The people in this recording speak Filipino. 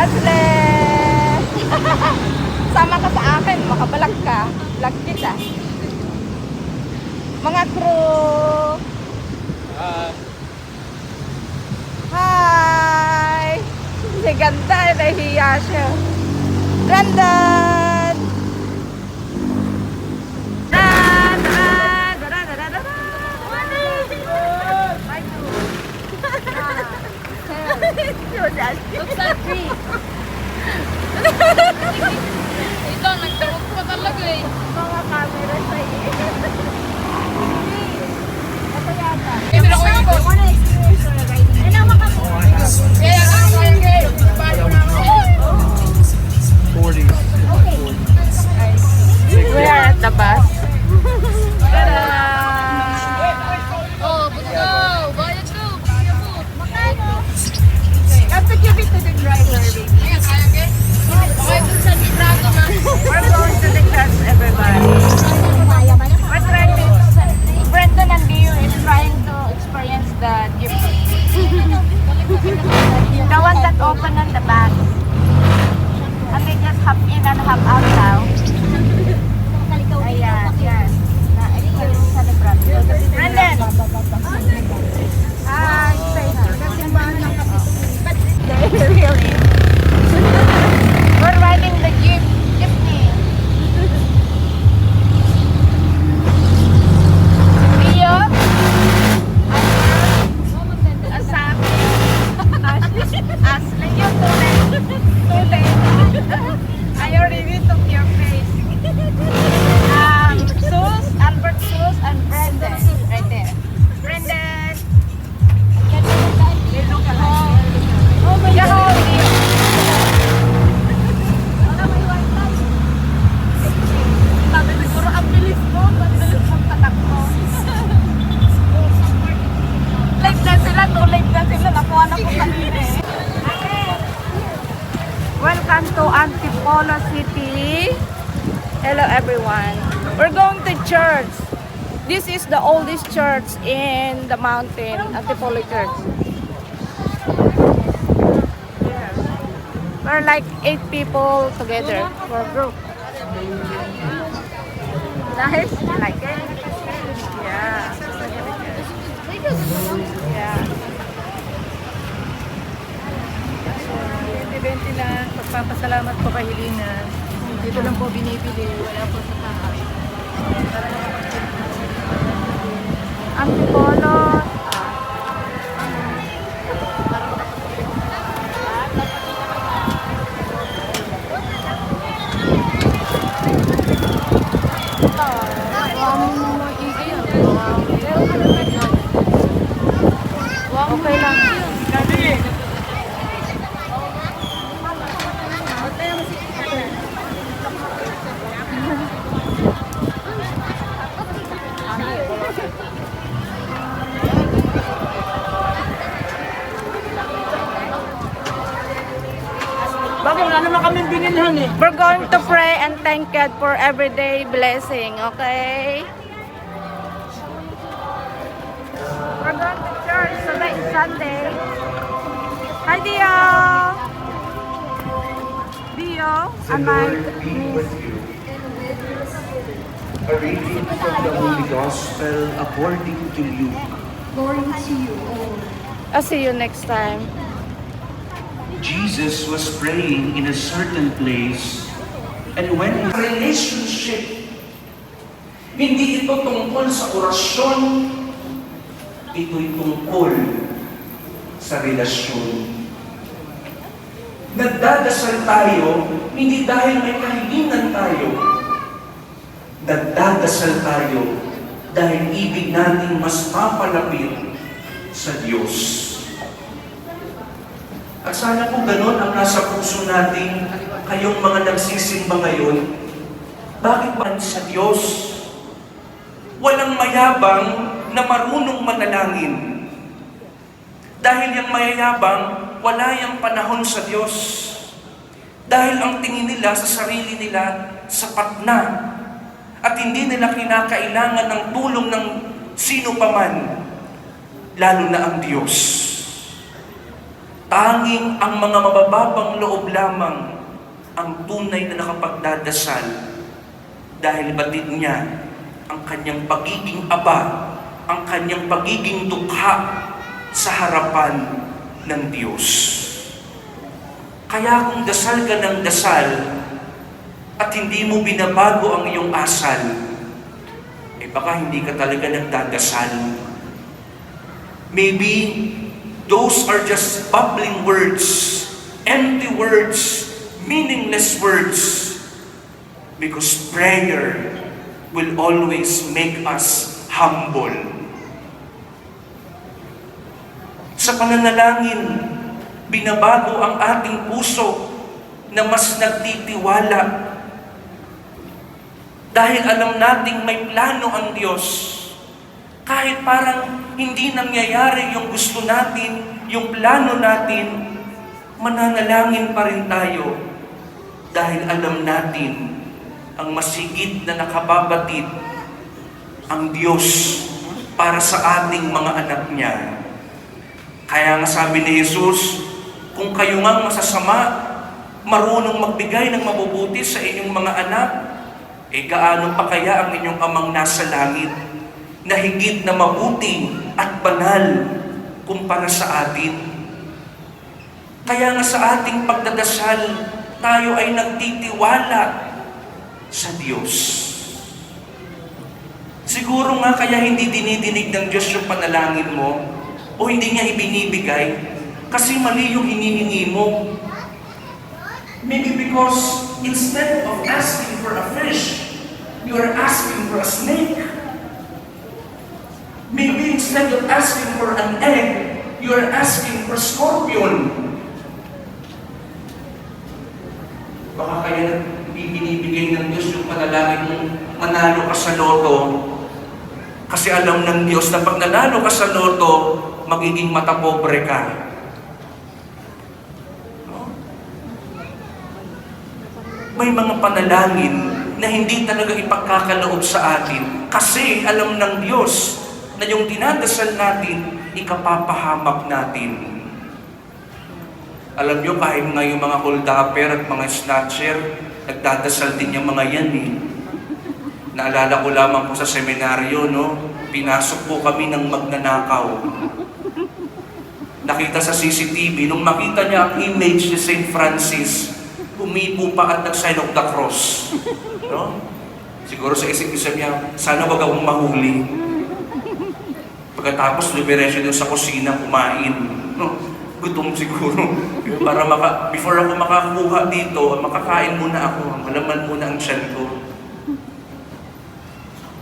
Aslen! Sama ka sa akin, makabalag ka. Vlog kita. Mga crew! Hi! Si ganda, nahihiya siya. Brandon! Looks like free. Ito, nagtawag pa talaga eh. Mga camera sa iyo. Ito yata. Kasi ako yung I wanna experience the riding. Ano makapag? kaya ako yung game. Bayo na ako. 40. Okay. We are at the bus. Ta-da! Oh, but go. Bayad go. Kaya mo. Makano? You have to give it to the driver, baby. Kaya, kaya, kaya. Okay, dun sa litrato na. We're going to the class, everybody. We're trying to... Brendan and Dio is trying to experience the jeepney. The one that open on the back. And they just hop in and hop out now. Ayan, yan. Na-experience sa Lebron. Brendan! Hi, say really? We're riding the jeepney. Dio? Asami? Ashley? Yung tunay. Tunay. I already took your face. Sus, Albert Sus, and Brendan. Right there. Brendan! They look alike. Oh my God! Sabi siguro, ang bilis mo. Ang bilis mong tatakbo. Live na sila, no? Live na sila. Nakuha na ko kanina eh. Welcome to Antipolo City. Hello everyone. We're going to church. This is the oldest church in the mountain, Antipolo Church. We're like 8 people together for a group. Nice? Like it? Yeah. Yeah. 2020 na pagpapasalamat po kay Helena. Dito lang po binibili, wala po sa taas. Antipolo. Okay lang. Bakit wala naman kami bininhan eh? We're going to pray and thank God for everyday blessing, okay? We're going to church today is Sunday. Hi, Dio! Dio, The am I? Lord be with you. A reading from the Holy Gospel according to Luke. I'll see you next time. Jesus was praying in a certain place, and when his relationship, hindi ito tungkol sa orasyon, ito'y tungkol sa relasyon. Nagdadasal tayo, hindi dahil may kahilingan tayo. Nagdadasal tayo dahil ibig nating mas mapalapit sa Diyos. At sana po ganon ang nasa puso natin, kayong mga nagsisimba ngayon. Bakit ba sa Diyos? Walang mayabang na marunong manalangin. Dahil yung mayayabang, wala yung panahon sa Diyos. Dahil ang tingin nila sa sarili nila, sapat na. At hindi nila kinakailangan ng tulong ng sino paman, lalo na ang Diyos. tanging ang mga mabababang loob lamang ang tunay na nakapagdadasal dahil batid niya ang kanyang pagiging aba, ang kanyang pagiging dukha sa harapan ng Diyos. Kaya kung dasal ka ng dasal at hindi mo binabago ang iyong asal, baka hindi ka talaga nagdadasal. Maybe those are just bubbling words, empty words, meaningless words, because prayer will always make us humble. Sa pananalangin, binabago ang ating puso na mas nagtitiwala. Dahil alam nating may plano ang Diyos. Kahit parang hindi nangyayari yung gusto natin, yung plano natin, mananalangin pa rin tayo. Dahil alam natin ang masigit na nakababatid ang Diyos para sa ating mga anak niya. Kaya nga sabi ni Jesus, kung kayo nga masasama, marunong magbigay ng mabubuti sa inyong mga anak, gaano pa kaya ang inyong amang nasa langit na higit na mabuti at banal kumpara sa atin? Kaya nga sa ating pagdadasal, tayo ay nagtitiwala sa Diyos. Siguro nga kaya hindi dinidinig ng Diyos yung panalangin mo o hindi niya ibinibigay kasi mali yung hinihingi mo. Maybe because instead of asking for a fish, you are asking for a snake. Maybe instead of asking for an egg, you are asking for scorpion. Baka kaya binibigay ng Diyos yung panalangin mong manalo ka sa loto. Kasi alam ng Diyos na pag nanalo ka sa loto, magiging matapobre ka. May mga panalangin na hindi talaga ipagkakaloob sa atin kasi alam ng Diyos na yung dinadasal natin, ikapapahamak natin. Alam nyo, kahit nga yung mga hold-upper at mga snatcher, nagdadasal din yung mga yan eh. Naalala ko lamang po sa seminaryo, no? Pinasok po kami ng magnanakaw. Nakita sa CCTV, nung makita niya ang image ni St. Francis, umipo pa at nag-sign of the cross. No? Siguro sa isip-isip niya, sana wag akong mahuli. Pagkatapos, liberation yung sa kusina, kumain. No? Gutom siguro. Para before ako makakuha dito, makakain muna ako, malaman muna ang tiyan ko.